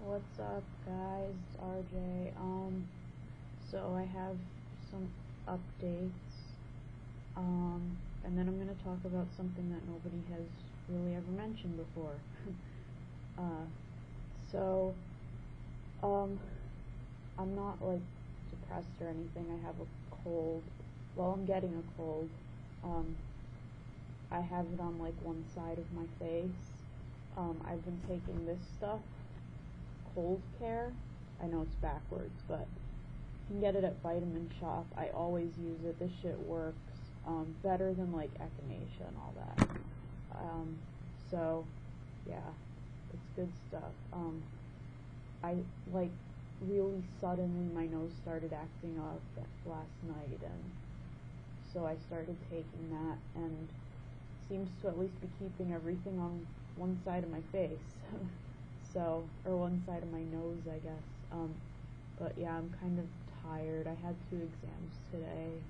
What's up, guys? It's RJ. So I have some updates. And then I'm gonna talk about something that nobody has really ever mentioned before. uh, so, I'm not like depressed or anything. I have a cold. Well, I'm getting a cold. I have it on like one side of my face. I've been taking this stuff, Cold Care. I know it's backwards, but you can get it at Vitamin Shop. I always use it. This shit works better than like echinacea and all that. So yeah, it's good stuff. I like really suddenly my nose started acting up last night, and so I started taking that, and seems to at least be keeping everything on one side of my face. So, or one side of my nose, I guess. But yeah, I'm kind of tired. I had 2 exams today,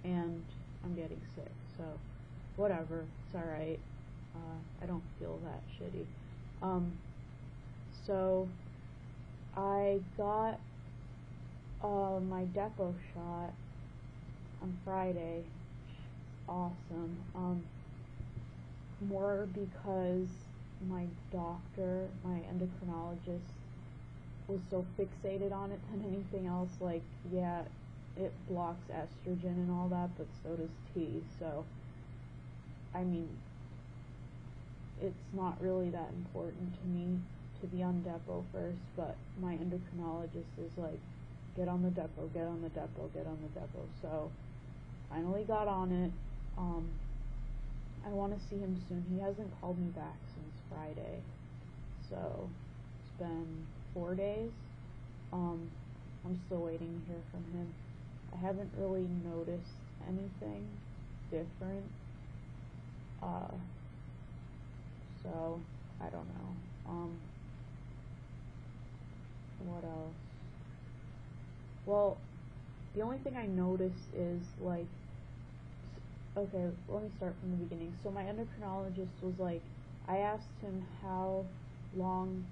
and I'm getting sick, so whatever, it's alright. I don't feel that shitty. So I got my depot shot on Friday. Awesome. More because my doctor, my endocrinologist, was so fixated on it than anything else. Like, yeah, it blocks estrogen and all that, but so does tea. So, I mean, it's not really that important to me to be on depot first, but my endocrinologist is like, get on the depot, get on the depot, get on the depot. So, finally got on it. I want to see him soon. He hasn't called me back since Friday, so it's been 4 days. I'm still waiting to hear from him. I haven't really noticed anything different, so I don't know. What else? Well, the only thing I noticed is like, okay, let me start from the beginning. So my endocrinologist was like, I asked him how long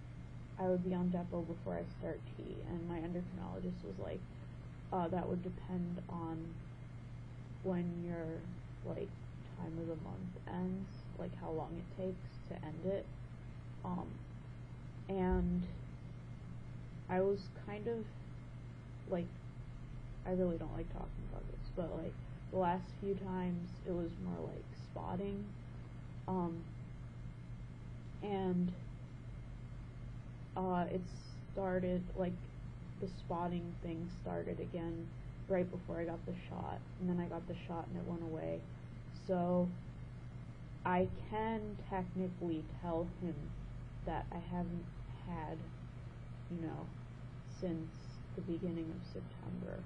I would be on depot before I start tea, and my endocrinologist was like, that would depend on when your like time of the month ends, like how long it takes to end it. And I was kind of like, I really don't like talking about this, but like the last few times it was more like spotting, and it started, like, the spotting thing started again right before I got the shot, and then I got the shot and it went away. So I can technically tell him that I haven't had, since the beginning of September.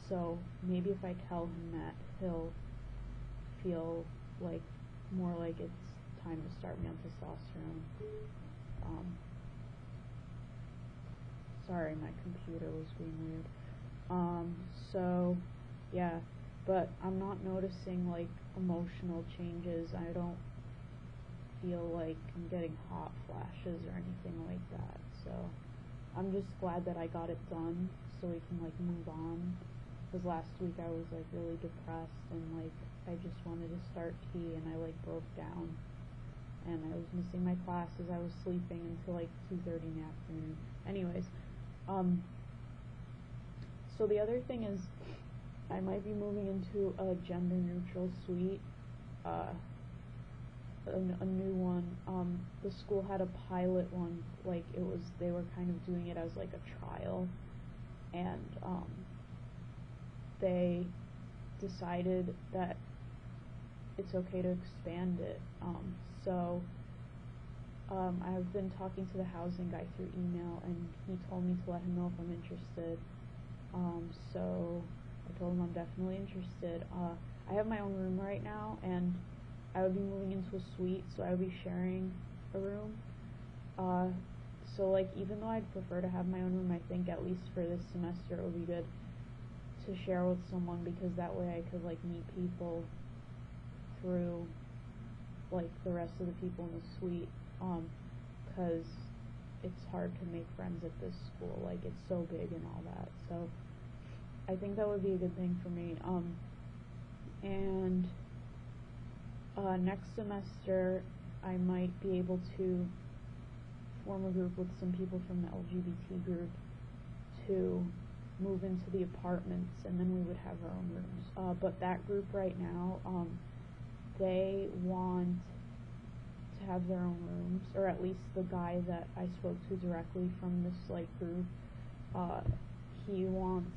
So maybe if I tell him that, he'll feel like more like it's time to start me on testosterone. Sorry, my computer was being weird. So yeah, but I'm not noticing like emotional changes. I don't feel like I'm getting hot flashes or anything like that. So I'm just glad that I got it done so we can like move on. Because last week I was like really depressed, and like I just wanted to start tea, and I like broke down, and I was missing my classes. I was sleeping until like 2:30 in the afternoon. Anyways, so the other thing is I might be moving into a gender neutral suite, a new one. The school had a pilot one, like they were kind of doing it as like a trial, and they decided that it's okay to expand it. So I've been talking to the housing guy through email, and he told me to let him know if I'm interested. So I told him I'm definitely interested. I have my own room right now, and I would be moving into a suite, so I would be sharing a room. So like, even though I'd prefer to have my own room, I think at least for this semester it would be good to share with someone, because that way I could like meet people through like the rest of the people in the suite, because it's hard to make friends at this school, like it's so big and all that. So I think that would be a good thing for me. And next semester I might be able to form a group with some people from the LGBT group to move into the apartments, and then we would have our own rooms. But that group right now, they want to have their own rooms, or at least the guy that I spoke to directly from this like group, he wants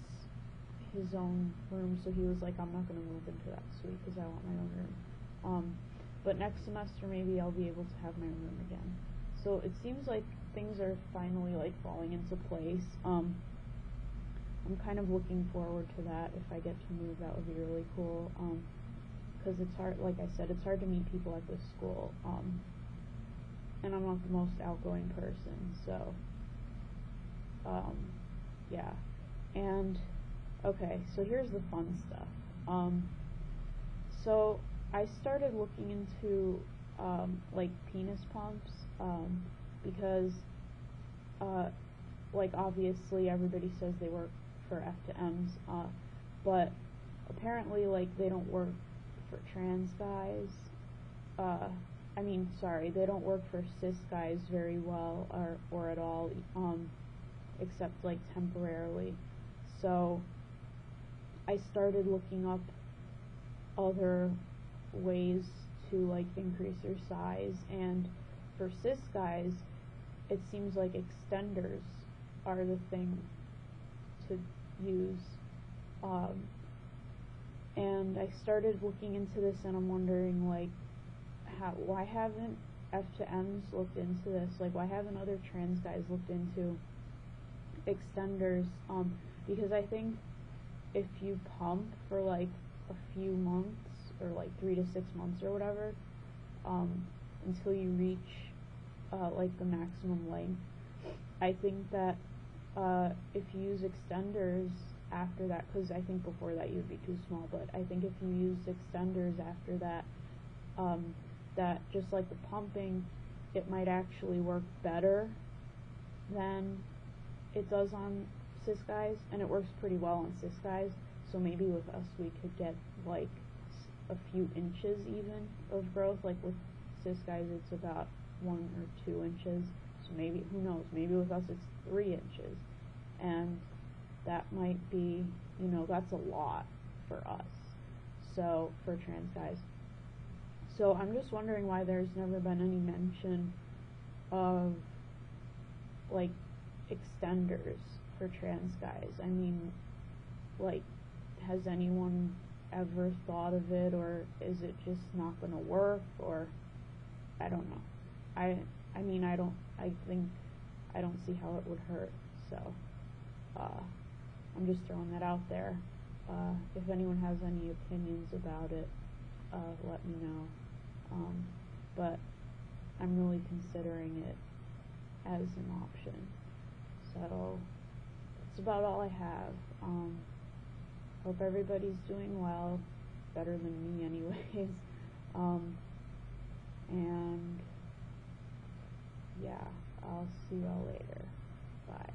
his own room, so he was like, I'm not going to move into that suite because I want my own room. But next semester maybe I'll be able to have my own room again. So it seems like things are finally like falling into place. I'm kind of looking forward to that. If I get to move, that would be really cool. Because it's hard, like I said, it's hard to meet people at this school. And I'm not the most outgoing person, so yeah. And okay, so here's the fun stuff. So I started looking into like penis pumps, because like obviously everybody says they work for ftms, but apparently like they don't work for trans guys. They don't work for cis guys very well, or at all, except like temporarily. So I started looking up other ways to like increase their size, and for cis guys it seems like extenders are the thing to use. And I started looking into this, and I'm wondering like, why haven't ftms looked into this? Like, why haven't other trans guys looked into extenders? Because I think if you pump for like a few months, or like 3 to 6 months or whatever, until you reach like the maximum length, I think that if you use extenders after that, because I think before that you'd be too small, but I think if you use extenders after that, that just like the pumping, it might actually work better than it does on cis guys, and it works pretty well on cis guys. So maybe with us we could get like a few inches even of growth. Like with cis guys it's about 1 or 2 inches, so maybe, who knows, maybe with us it's 3 inches, and that might be, that's a lot for us, so for trans guys. So I'm just wondering why there's never been any mention of like extenders for trans guys. I mean, like, has anyone ever thought of it, or is it just not gonna work, or I don't know. I don't see how it would hurt, so I'm just throwing that out there. If anyone has any opinions about it, let me know. But I'm really considering it as an option. So that's about all I have. Hope everybody's doing well, better than me anyways. And yeah, I'll see y'all later. Bye.